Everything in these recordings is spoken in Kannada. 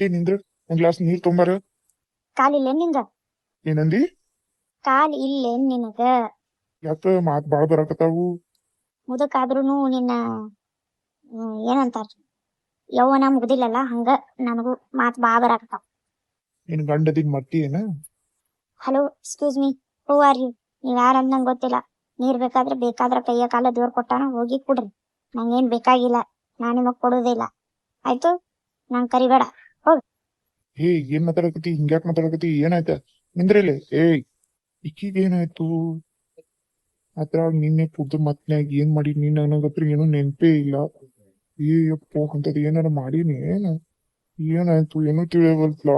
ಹೇ ನಿಂದ್ರ ಒಂದ್ ಗ್ಲಾಸ್ ನೀರ್ ತೊಂಬಾರ. ಕಾಲಿಲ್ಲ ನಿಂಗ? ಏನಂದಿ? ಕಾಲ್ ಇಲ್ಲೇನ್ ನಿನಗ? ಯಾಕ ಮಾತ್ ಬಾಳ ಬರಾಕತ್ತಾವು? ಮುದಕಾದ್ರೂನು ನಿನ್ನ ಏನಂತಾರ, ಯೌವನ ಮುಗ್ದಿಲ್ಲಲ್ಲ ಹಂಗ ನನಗೂ ಮಾತ್ ಬಾ ಬರಾಕತ್ತಾವ. ನಿನ್ ಗಂಡದಿಗ್ ಮರ್ತಿ ಏನ? Hello, excuse me, who are you? ನೀವ್ ಯಾರಂತ ನಂಗೆ ಗೊತ್ತಿಲ್ಲ. ನೀರ್ ಬೇಕಾದ್ರ ಕೈಯ ಕಾಲ ದೇವ್ರ ಕೊಟ್ಟಾನ, ಹೋಗಿ ಕುಡ್ರಿ. ನಂಗೇನ್ ಬೇಕಾಗಿಲ್ಲ, ನಾನ್ ನಿಮಗ್ ಕೊಡೋದಿಲ್ಲ. ಆಯ್ತು, ನಂಗ್ ಕರಿಬೇಡ, ಹೋಗ್. ಹೇ ಏನ್ ಮಾತಾಡಕತಿ? ಹಿಂಗ್ಯಾಕ್ ಮಾತಾಡಕತಿ? ಏನಾಯ್ತ? ನಿಂದ್ರಲ್ಲಿ ಏಯ್, ಇಕ್ಕಿಗೆ ಏನಾಯ್ತು? ಆತರ ನಿನ್ನೆ ಕುಡ್ದು ಮತ್ನ್ಯಾಗ ಏನ್ ಮಾಡಿ ನೀನ್ ಅನ್ನೋದತ್ರ ಏನೂ ನೆನ್ಪೇ ಇಲ್ಲ. ಏಯಪ್ಪೋ ಅಂತದ್ ಏನಾರ ಮಾಡೀನಿ ಏನ? ಏನಾಯ್ತು ಏನೂ ತಿಳಿಯವಲ್ತಲ್ಲ.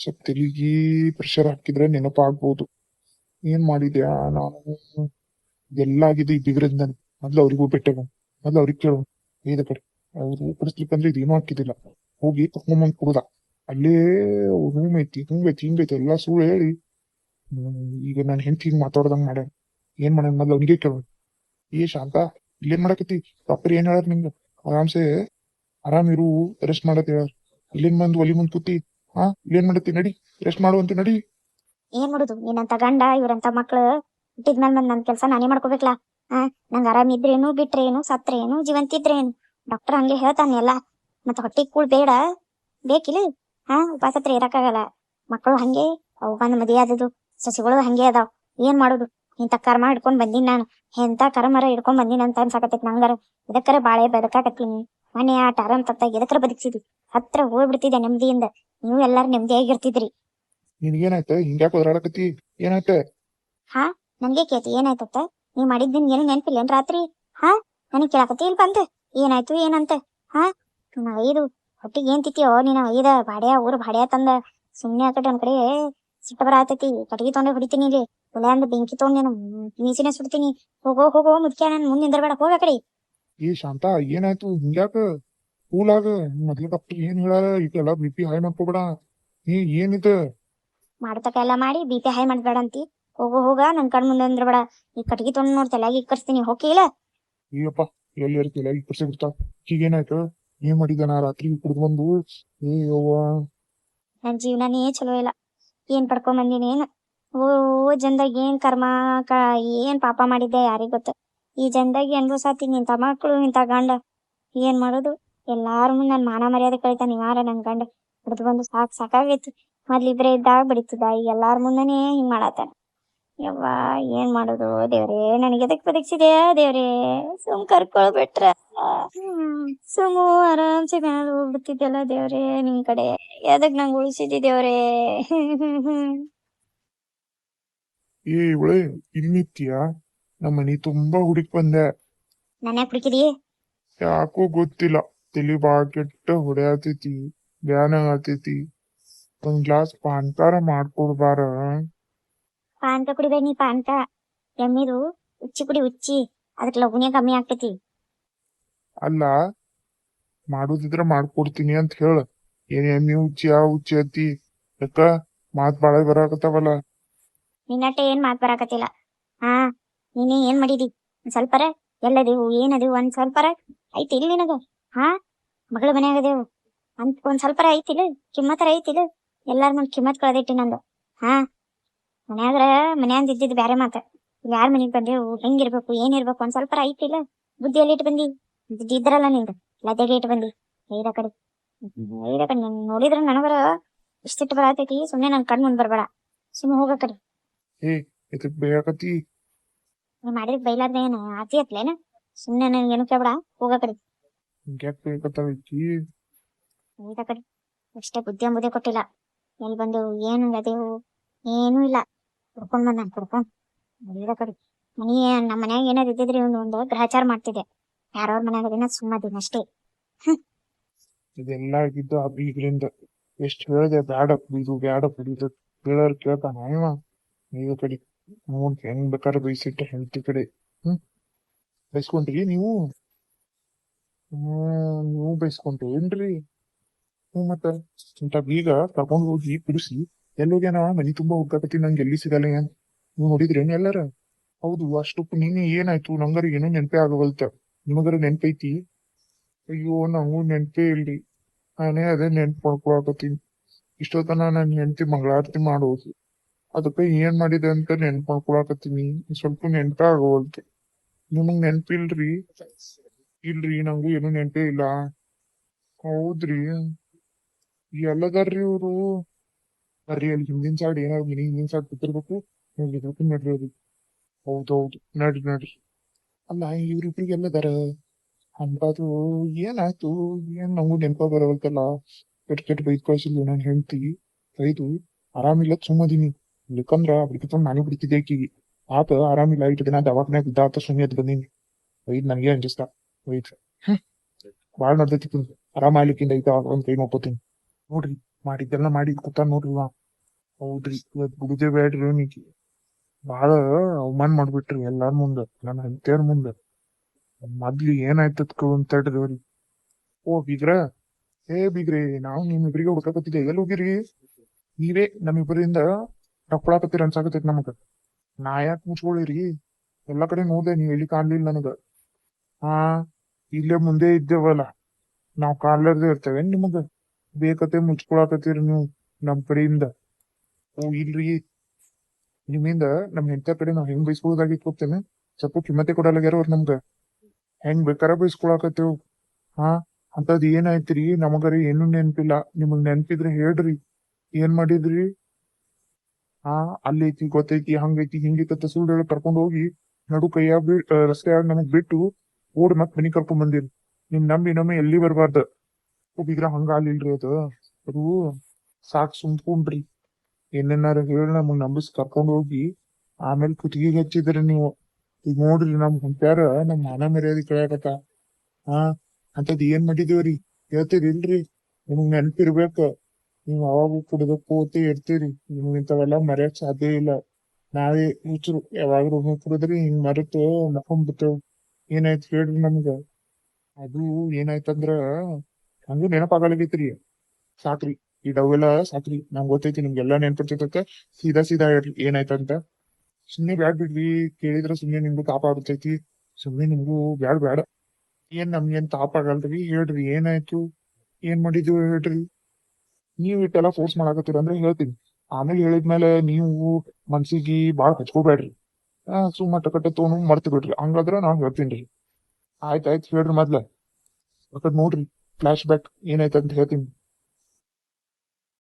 ಸ್ವಲ್ಪ ತೆಲಿಗಿ ಪ್ರೆಷರ್ ಹಾಕಿದ್ರೆ ನೆನಪಾಗ್ಬೋದು. ಏನ್ ಮಾಡಿದ್ಯಾ ನಾನು? ಎಲ್ಲ ಆಗಿದೆ ಈ ಬಿಗ್ರದ್ ನನ್. ಮೊದ್ಲು ಅವ್ರಿಗೂ ಬೆಟ್ಟಗ, ಮೊದ್ಲು ಅವ್ರಿಗೆ ಕೇಳು. ಏದ ಕಡೆ ಅವ್ರು ಕುಡಿಸ್ಲಿಕ್ಕಂದ್ರೆ ಇದೇನೂ ಹಾಕಿದಿಲ್ಲ. ಹೋಗಿ ತಕೊಂಬಂದ್ ಕುಡ್ದ. ಅಲ್ಲೇ ರೂಮ್ ಐತಿ, ಹಿಂಗೈತಿ ಹಿಂಗೈತಿ ಎಲ್ಲಾ ಸುಳ್ಳು ಹೇಳಿ ಈಗ ನಾನು ಹೆಂಡತಿ ಹಿಂಗ್ ಮಾತಾಡ್ದಂಗ್ ಮಾಡ್ಯಾನ. ಏನ್ ಮಾಡ್ಯಾನ ಮೊದ್ಲು ಅವ್ನಿಗೆ ಕೇಳು. ಏ ಶಾಂತ, ಇಲ್ಲೇನ್ ಮಾಡಕತ್ತಿ? ಡಾಕ್ಟರ್ ಏನ್ ಹೇಳಾರ ನಿಂಗ? ಆರಾಮ್ಸೆ ಆರಾಮ್ ಇರು, ರೆಸ್ಟ್ ಮಾಡತ್ ಹೇಳಾರ. ಇಲ್ಲೇನ್ ಬಂದು ಒಲಿ ಮುಂದ್ ಕೂತಿ? ಇಲ್ಲೇನ್ ಮಾಡತ್ತಿ? ನಡಿ, ರೆಸ್ಟ್ ಮಾಡುವಂತ ನಡಿ. ಏನ್ ಮಾಡುದು? ನೀನಂತ ಗಂಡ ಇವ್ರಂತ ಮಕ್ಳು ಹುಟ್ಟಿದ್ಮೇಲೆ ನನ್ ಕೆಲ್ಸ ನಾನೇ ಮಾಡ್ಕೋಬೇಕಲ್ಲ. ನಂಗ್ ಆರಾಮ್ ಇದ್ರೇನು, ಬಿಟ್ರೇನು, ಸತ್ರೇನು, ಜೀವಂತಿದ್ರೇನು? ಡಾಕ್ಟರ್ ಹಂಗೆ ಹೇಳ್ತಾನೆ ಎಲ್ಲ. ಮತ್ತ ಹೊಟ್ಟಿ ಕೂಳ್ ಬೇಡ ಬೇಕಿಲ್ಲ? ಉಪವಾಸತ್ರ ಇರಕ್ಕಾಗಲ್ಲ. ಮಕ್ಕಳು ಹಂಗೆ, ಅವು ಬಂದ್ ಮದುವೆ ಆದದು ಸಸಿಗಳು ಹಂಗೆ ಅದಾವ್. ಏನ್ ಮಾಡುದು? ಇಂಥ ಕರ್ಮ ಹಿಡ್ಕೊಂಡ್ ಬಂದಿನ್ ನಾನು. ಎಂತ ಕರ್ಮರ ಹಿಡ್ಕೊಂಡ್ ಬಂದಿನ ಅಂತ ಅನ್ಸಾಕತ್ತೈತಿ ನಂಗಾರ. ಇದಕ್ಕರ ಬಾಳೆ ಬದುಕಾಕತ್ತೀನಿ. ಮನೆ ಆಟ ಆರಾಮ್ ತತ್ತ ಎದಕ್ಕರ ಬದುಕ್ಸಿದ್ವಿ. ಹತ್ರ ಹೋಗ್ಬಿಡ್ತಿದ್ದೆ ನೆಮ್ಮದಿಯಿಂದ. ನೀವು ಎಲ್ಲಾರು ನೆಮ್ಮದಿಯಾಗಿರ್ತಿದ್ರಿ. ನಿನ್ಗೇನಾಯ್ತ? ಹಿಂಗ್ಯಾಕ್ ಹೋರಾಡಕತ್ತಿ? ಏನಾಯ್ತ? ನನ್ಗೆ ಕೇತಿ ಏನಾಯ್ತತ್ತ? ನೀವ್ ಮಾಡಿದ್ ಏನು ನೆನ್ಪಿಲ್ಲೇನ್ ರಾತ್ರಿ? ನನಗ್ ಕೇಳಾಕತ್ತಿ ಇಲ್ಲಿ ಬಂತ? ಏನಾಯ್ತು ಏನಂತ? ಇದು ಹೊಟ್ಟಿಗೆ ಏನ್ ತಿತ್ತಿಯೋ ನೀನ? ಐದ ಬಾಡ್ಯಾ ಊರ್ ಬಾಡ್ಯಾ ತಂದ ಸುಮ್ನೆ ಆಕಡೆ ಒಂದ್ ಕಡೆ ಸಿಟ್ಟ ಬರಾತೈತಿ. ಕಟ್ಗಿ ತೊಗೊಂಡೆ ಹೊಡಿತೀನಿ ಇಲ್ಲಿ. ಒಲೆ ಅಂದ್ ಬೆಂಕಿ ತೊಗೊಂಡ್ ನೀನು ಮೀಸಿನ ಸುಡ್ತೀನಿ. ಹೋಗೋ ಮುದ್ಕ್ಯಾ, ನನ್ ಮುಂದ್ ನಿಂದ್ರಬೇಡ, ಹೋಗ ಆ ಕಡೆ. ಏ ಶಾಂತ, ಏನಾಯ್ತು? ಹಿಂಗ್ಯಾಕ? ಕೂಲಾಗ. ಮೊದ್ಲು ಡಾಕ್ಟರ್ ಏನ್ ಹೇಳಾರ? ಈಗೆಲ್ಲ ಬಿ ಪಿ ಹೈ ಮಾಡ್ಕೋಬೇಡ. ಏನಿದ? ಮಾಡ್ತಕ ಎಲ್ಲ ಮಾಡಿ BP ಹೈ ಮಾಡ್ಬೇಡ ಅಂತಿ? ಹೋಗ ನನ್ ಕಣ್ ಮುಂದೆ ನಿಂದ್ರಬೇಡ. ಈ ಕಟ್ಗಿ ತೊಗೊಂಡ್ ನೋಡ್ತಲ್ಲ, ಈಗ ಕರ್ಸ್ತೀನಿ, ಹೋಗಿ ಇಲ್ಲ? ಅಯ್ಯಪ್ಪ, ಎಲ್ಲಿ ಇರ್ತಿಲ್ಲ ಈಗ ಕರ್ಸಿ ಬಿಡ್ತಾ. ಈಗೇನಾಯ್ತು? ಏನ್ ಮಾಡಿದಾನ ರಾತ್ರಿ ಕುಡ್ದು ಬಂದು? ಏ ಯವ್ವ, ನನ್ ಜೀವನನೇ ಚಲೋ ಇಲ್ಲ. ಏನ್ ಪಡ್ಕೊಂಡ್ ಬಂದಿನೇನು? ಓ ಜನ್ದಾಗ ಏನ್ ಕರ್ಮ ಏನ್ ಪಾಪ ಮಾಡಿದ್ದೆ ಯಾರಿಗ್ ಗೊತ್ತ. ಈ ಜನ್ದಾಗ ಅನ್ಭವ್ಸಾತೀನಿ ಇಂಥ ಮಕ್ಳು, ಇಂಥ ಗಂಡ. ಏನ್ ಮಾಡೋದು? ಎಲ್ಲಾರ ಮುಂದ್ ನನ್ ಮಾನ ಮರ್ಯಾದೆ ಕಳಿತಾನ ಇವಾರ ನನ್ ಗಂಡ. ಹಿಡ್ದು ಬಂದು ಸಾಕಾಗೈತಿ. ಮೊದ್ಲಿಬ್ರೆ ಇದ್ದಾಗ ಬಡಿತಿದ್ದ, ಈಗ ಎಲ್ಲಾರ ಮುಂದನೇ ಹಿಂಗ್ ಮಾಡತ್ತಾನ. ಯವ್ವ, ಏನ್ ಮಾಡೋದು ದೇವ್ರೇ? ನನಗೆ ಎದಕ್ ಬದುಕ್ಸಿದೆ ದೇವ್ರೇ? ಸುಮ್ ಕರ್ಕೊಳ್ಬಿಟ್ರ ಸುಮು ಆರಾಮ್ಸೆ ಮ್ಯಾಲ ಹೋಗ್ಬಿಡ್ತಿದ್ದೆಲ್ಲ ದೇವ್ರೇ ನಿನ್ ಕಡೆ. ಎದಕ್ ನಂಗ್ ಉಳಿಸಿದಿ ದೇವ್ರೇ? ಏ ಇವಳೆ ಇಲ್ಲಿತ್ತೀಯ? ನಮ್ಮ ಮನಿ ತುಂಬಾ ಹುಡುಕ್ ಬಂದೆ. ನನ್ಯಾಕ್ ಹುಡುಕಿದಿ? ಯಾಕೋ ಗೊತ್ತಿಲ್ಲ, ತಲಿ ಬಾಳ ಕೆಟ್ಟ ಹೊಡ್ಯಾತೈತಿ, ಬ್ಯಾನ ಆಗತೈತಿ. ಒಂದ್ ಗ್ಲಾಸ್ ಪಾನ್ಕಾರ ಮಾಡ್ಕೊಡ್ಬಾರ? ಪಾನ್ಕ ಕುಡಿಬೇಡ ನೀ. ಪಾನ್ಕ ಎಮ್ಮಿದು ಉಚ್ಚಿ ಕುಡಿ, ಉಚ್ಚಿ. ಅದಕ್ ಲಘುನೇ ಕಮ್ಮಿ ಆಗ್ತೈತಿ. ಅಲ್ಲ, ಮಾಡುದಿದ್ರ ಮಾಡ್ಕೊಡ್ತೀನಿ ಅಂತ ಹೇಳ. ಏನ್ ಎಮ್ಮಿ ಹುಚ್ಚಿ ಆ ಹುಚ್ಚಿ ಅತ್ತಿ? ಯಾಕ ಮಾತ್ ಬಾಳ ಬರಾಕತ್ತಾವಲ್ಲ? ನಿನ್ನಟ್ಟೆ ಏನ್ ಮಾತ್ ಬರಾಕತ್ತಿಲ್ಲ. ನೀನೇ ಏನ್ ಮಾಡಿದಿ? ಒಂದ್ ಸ್ವಲ್ಪರ ಎಲ್ಲದೇವು ಏನದೇವು ಒಂದ್ ಸ್ವಲ್ಪರ ಐತಿ ಇಲ್ಲಿ ನಿನಗ? ಮಗಳ ಮನ್ಯಾಗದೇವು ಅಂತ ಒಂದ್ ಸ್ವಲ್ಪರ ಐತಿಲ್ಲ? ಕಿಮ್ಮತ್ತರ ಐತಿಲ್ಲ? ಎಲ್ಲಾರ ಮುಂದ್ ಕಿಮ್ಮತ್ ಕಳ್ದಿಟ್ಟಿ ನಂದು. ಮನ್ಯಾಗ್ರ ಮನ್ಯಾಂದ ಇದ್ದಿದ್ ಬ್ಯಾರೆ ಮಾತ. ಯಾರ್ ಮನಿಗ್ ಬಂದೇವು, ಹೆಂಗಿರ್ಬೇಕು, ಏನಿರ್ಬೇಕು ಒಂದ್ ಸ್ವಲ್ಪರ ಐತಿಲ್ಲ? ಬುದ್ಧಿಯಲ್ಲಿ ಇಟ್ಟು ಬಂದಿ. ಬುದ್ಧಿ ಇದ್ರಲ್ಲ ನಿಂದ, ಲದೆಗೆ ಇಟ್ಟು ಬಂದಿ. ಐದ ಕಡೆ ನೋಡಿದ್ರ ನನಗರ ಇಷ್ಟಿಟ್ಟು ಬರತೈತಿ. ಸುಮ್ನೆ ನನ್ ಕಣ್ ಮುಂದ್ ಬರ್ಬೇಡ. ಸುಮ್ಮ ಹೋಗ ಕಡೆ. ಏ ಇದಕ್ ಬೇಕತಿ? ನೀ ಮಾಡಿದ್ ಬೈಲಾರ್ದ ಏನ ಆತಿ ಅತ್ಲೇನ? ಸುಮ್ನೆ ನನ್ಗೇನು ಕೇಳ್ಬೇಡ, ಹೋಗ ಕಡೆ. ಹಿಂಗ್ಯಾಕ್ ಬೇಕತ್ತಾವೈತಿ? ಐದ ಕಡೆ. ಅಷ್ಟೇ ಬುದ್ಧಿ ಅಂಬುದೇ ಕೊಟ್ಟಿಲ್ಲ. ಎಲ್ಲಿ ಬಂದು ಏನು ಅದೇವು ಏನೂ ಇಲ್ಲ. ಕುಡ್ಕೊಂಡ್ ಬಂದ ಕುಡ್ಕೊಂಡ್ ಐದ ಕಡೆ. ನಮ್ಮ ಮನ್ಯಾಗ ಏನಾರು ಇದ್ದಿದ್ರಿ ಒಂದು ಗ್ರಹಚಾರ ಮಾಡ್ತಿದ್ದೆ. ಯಾರವ್ರ ಮನ್ಯಾಗ ಅದೇನ ಸುಮ್ಮದಿನ ಅಷ್ಟೇ. ಇದೆಲ್ಲ ಆಗಿದ್ದು ಆ ಬೀಗ್ರಿಂದ. ಎಷ್ಟ್ ಹೇಳ್ದೆ ಬ್ಯಾಡ ಕುಡಿದು ಬ್ಯಾಡ ಕುಡಿದು. ಹೇಳೋರ್ ಕೇಳ್ತಾನ ಇವ? ಈಗ ಕಡೆ ನೋಡ್ ಹೆಂಗ್ ಬೇಕಾದ್ರೆ ಬೈಸಿಟ್ಟ ಹೆಂಡತಿ ಕಡೆ. ಬೈಸ್ಕೊಂಡ್ರಿ ನೀವು? ನೀವು ಬೈಸ್ಕೊಂಡ್ರಿ ಏನ್ರಿ? ಮತ್ತ ಇಂಥ ಬೀಗ ಕರ್ಕೊಂಡ್ ಹೋಗಿ ಕುಡಿಸಿ ಎಲ್ಲೋಗ್ಯಾನ? ಮನಿ ತುಂಬಾ ಹುಡ್ಕಾಕತ್ತಿ, ನಂಗೆ ಎಲ್ಲಿ ಸಿಗಲ್ಲ ಏನ್? ನೀವು ನೋಡಿದ್ರೇನ್ ಎಲ್ಲಾರ? ಹೌದು, ಅಷ್ಟಕ್ಕೂ ನೀನೆ ಏನಾಯ್ತು? ನಂಗಾರ ಏನೂ ನೆನಪೇ ಆಗವಲ್ತ. ನಿಮಗಾರ ನೆನ್ಪೈತಿ? ಅಯ್ಯೋ, ನಾವು ನೆನ್ಪೇ ಇಲ್ರಿ. ನಾನೇ ಅದೇ ನೆನ್ಪು ಮಾಡ್ಕೊಳಕತ್ತೀನಿ. ಇಷ್ಟೊತ್ತನ ನನ್ನ ಹೆಂಡತಿ ಮಂಗಳಾರತಿ ಮಾಡೋದು, ಅದಕ್ಕೆ ಏನ್ ಮಾಡಿದೆ ಅಂತ ನೆನ್ಪು ಮಾಡ್ಕೊಳಕತ್ತೀನಿ. ಸ್ವಲ್ಪ ನೆನ್ಪೇ ಆಗೋವಲ್ತು. ನಿಮಗ್ ನೆನ್ಪಿಲ್ರಿ? ಇಲ್ರಿ, ನಂಗೂ ಏನು ನೆನ್ಪೇ ಇಲ್ಲ. ಹೌದ್ರಿ, ಎಲ್ಲದಾರ್ರಿ ಇವ್ರು? ಬರ್ರಿ, ಅಲ್ಲಿ ಹಿಂದಿನ ಸೈಡ್ ಏನಾದ್ರು ಮಿನಿ ಹಿಂದಿನ ಸೈಡ್ ಕೂತಿರ್ಬೇಕು, ನೀವು ಇದಕ್ಕೂ ನಡ್ರಿ ಅವ್ರಿಗೆ. ಹೌದೌದು, ನಡ್ರಿ ನಡ್ರಿ. ಅಲ್ಲ, ಇವ್ರಿಬ್ರಿಗೆ ಎಲ್ಲದಾರ ಅಂತದು? ಏನಾಯ್ತು? ಏನ್ ನಂಗೂ ನೆನಪ ಬರವಲ್ತಲ್ಲ. ಕೆಟ್ಟ ಕೆಟ್ಟ ಬೈದ್ ಕಳ್ಸಿದ್ಲು ನಾನು ಹೆಂಡ್ತಿ. ಬೈದು ಆರಾಮಿಲ್ಲ ಸುಮ್ಮದೀನಿ. ಇಲ್ಲಕಂದ್ರ ಬಿಡ್ಕಿತ ನಾನು ಬಿಡ್ತಿದ್ದೆ ಆಕಿಗೆ. ಆತ ಆರಾಮಿಲ್ಲ, ಇಟ್ಟು ದಿನ ದವಾಖಾನ್ಯಾಗ ಬಿದ್ದ ಆತ ಸುಮ್ಮನೆ ಎದ್ದು ಬಂದೀನಿ. ಬೈದ್ ನನಗೆ ಅಂಜಿಸ್ತಾ. ಬೈದ್ ಬಾಳ್ ನಡ್ದೈತಿ. ಆರಾಮ ಆಗ್ಲಿಕ್ಕಿಂದ ಐತ ಒಂದ್ ಕೈ ನೋಡ್ಕೋತೀನಿ. ನೋಡ್ರಿ, ಮಾಡಿದ್ದೆಲ್ಲ ಮಾಡಿ ಕೂತ ನೋಡ್ರಿ ಇವ. ಹೌದ್ರಿ, ಇವತ್ ಬಿಡುದೇ ಬೇಡ್ರಿ ಅವನಿಗೆ. ಬಾಳ ಅವಮಾನ ಮಾಡ್ಬಿಟ್ರಿ ಎಲ್ಲಾರ ಮುಂದ, ನನ್ನ ಹೆಂಡತಿಯರ್ ಮುಂದ. ಮೊದ್ಲು ಏನಾಯ್ತದ ಅಂತ ಹೇಳ್ರಿ ಅವ್ರಿಗೆ. ಓ ಬೀಗ್ರ, ಏ ಬೀಗ್ರಿ, ನಾವು ನಿಮ್ಮಿಬ್ರಿಗೆ ಹುಡ್ಕಕತ್ತಿದ್ದೆ, ಎಲ್ಲಿ ಹೋಗಿರಿ? ನೀವೇ ನಮ್ಮಿಬ್ಬರಿಂದ ತಪ್ಕೊಳಕತ್ತೀರ ಅನ್ಸಾಕತ್ತೈತಿ ನಮಗ. ನಾ ಯಾಕೆ ಮುಚ್ಕೊಳ್ಳಿರಿ? ಎಲ್ಲಾ ಕಡೆ ನೋಡ್ದೆ, ನೀವ್ ಎಲ್ಲಿ ಕಾಣ್ಲಿಲ್ಲ ನನಗ. ಹಾ, ಇಲ್ಲೇ ಮುಂದೆ ಇದ್ದೇವಲ್ಲ, ನಾವ್ ಕಾಣ್ಲಾರ್ದೆ ಇರ್ತೇವೆ ನಿಮಗ? ಬೇಕತ್ತೆ ಮುಚ್ಕೊಳಕತ್ತೀರಿ ನೀವು ನಮ್ ಕಡೆಯಿಂದ. ಓ ಇಲ್ರಿ, ನಿಮ್ಮಿಂದ ನಮ್ ಹೆಂಡತಿ ಕಡೆ ನಾವ್ ಹೆಂಗ್ ಬೈಸ್ಕೊಳ್ಳೋದಾಗಿತ್ತು ಗೊತ್ತೇನೆ? ಸ್ವಲ್ಪ ಕಿಮ್ಮತ್ತೆ ಕೊಡಲಾಗ್ಯಾರ ಅವ್ರು ನಮ್ಗ. ಹೆಂಗ್ ಬೇಕಾರ ಬೈಸ್ಕೊಳಕತ್ತೇವ್. ಹಾ, ಅಂತದ್ ಏನಾಯ್ತ್ರಿ? ನಮಗರಿ ಏನು ನೆನ್ಪಿಲ್ಲ. ನಿಮಗ್ ನೆನ್ಪಿದ್ರೆ ಹೇಳ್ರಿ, ಏನ್ ಮಾಡಿದ್ರಿ? ಹಾ, ಅಲ್ಲೈತಿ ಗೊತ್ತೈತಿ, ಹಂಗೈತಿ ಹಿಂಗೈತಿ ಸುಳ್ಳು ಹೇಳಿ ಕರ್ಕೊಂಡ್ ಹೋಗಿ ನಡು ಕೈಯಾಗ ರಸ್ತೆಯಾಗ ನಮಗ್ ಬಿಟ್ಟು ಓಡ್ ಮತ್ ಮನಿ ಕರ್ಕೊಂಡ್ ಬಂದಿರಿ. ನಿಮ್ ನಂಬಿ ಇನ್ನೊಮ್ಮೆ ಎಲ್ಲಿ ಬರ್ಬಾರ್ದ. ಬಿಗ್ರ ಹಂಗ ಅಲ್ಲಿಲ್ರಿ ಅದು. ಅದು ಸಾಕ್ ಸುಮ್ಕೊಂಡ್ರಿ. ಏನೇನಾರ ಹೇಳಿ ನಮಗ್ ನಂಬಿಸ್ ಕರ್ಕೊಂಡ್ ಹೋಗಿ ಆಮೇಲೆ ಕುತ್ತಿಗೆ ಹಚ್ಚಿದ್ರಿ ನೀವು. ಈಗ ನೋಡ್ರಿ, ನಮ್ ಹುಂಪ್ಯಾರ ನಮ್ ಮಾನ ಮರ್ಯಾದೆ ಕಳ್ಯಾಕತ್ತ. ಹಾ, ಅಂತದ್ ಏನ್ ಮಾಡಿದೇವ್ರಿ? ಹೇಳ್ತೀರಿ ಇಲ್ರಿ? ನಿಮಗ್ ನೆನ್ಪಿರ್ಬೇಕ. ನೀವ್ ಯಾವಾಗೂ ಕುಡ್ದು ಕೂತಿ ಇರ್ತೀರಿ, ನಿಮ್ಗ್ ಇಂಥವೆಲ್ಲ ಮರ್ಯಾಕ್ ಸಾಧ್ಯ ಇಲ್ಲ. ನಾವೇ ಹುಚ್ಚರು, ಯಾವಾಗ್ಲೂ ಕುಡಿದ್ರಿ ಹಿಂಗ್ ಮರೆತು ಮಕ್ಕೊಂಡ್ಬಿಡ್ತೇವ್. ಏನಾಯ್ತು ಹೇಳ್ರಿ ನಮ್ಗ? ಅದು ಏನಾಯ್ತಂದ್ರ ಹಂಗೂ ನೆನಪಾಗಲಾಗೈತ್ರಿ. ಸಾಕ್ರಿ, ಈ ಡವೆಲ್ಲ ಸಾಕ್ರಿ. ನಂಗ್ ಗೊತ್ತೈತಿ ನಿಮ್ಗೆಲ್ಲಾ ನೆನ್ಪಿರ್ತೈತ. ಸೀದಾ ಸೀದಾ ಹೇಳ್ರಿ ಏನಾಯ್ತಂತ. ಸುಮ್ನೆ ಬ್ಯಾಡ್ ಬಿಡ್ರಿ, ಕೇಳಿದ್ರ ಸುಮ್ನೆ ನಿಮ್ಗೂ ತಾಪ ಆಗ್ತೈತಿ. ಸುಮ್ನೆ ನಿಮ್ಗೂ ಬ್ಯಾಡ್ ಬ್ಯಾಡ. ಏನ್ ನಮ್ಗೇನ್ ತಾಪ ಆಗಲ್ರಿ, ಹೇಳ್ರಿ ಏನಾಯ್ತು? ಏನ್ ಮಾಡಿದ್ವಿ ಹೇಳ್ರಿ? ನೀವ್ ಇಟ್ಟೆಲ್ಲ ಫೋರ್ಸ್ ಮಾಡಾಕತ್ತೀರ ಅಂದ್ರೆ ಹೇಳ್ತೀನಿ. ಆಮೇಲೆ ಹೇಳಿದ್ಮೇಲೆ ನೀವು ಮನ್ಸಿಗೆ ಬಾಳ್ ಹಚ್ಕೋಬೇಡ್ರಿ. ಸುಮ್ಮ ಕಟ್ಟೆ ತೊಗೊಂಡು ಮರ್ತು ಬಿಡ್ರಿ, ಹಂಗಾದ್ರ ನಾವ್ ಹೇಳ್ತೀನಿ. ಆಯ್ತಾಯ್ತು ಹೇಳ್ರಿ ಮೊದ್ಲ. ನೋಡ್ರಿ, ಫ್ಲಾಶ್ ಬ್ಯಾಕ್ ಏನಾಯ್ತಂತ ಹೇಳ್ತೀನಿ.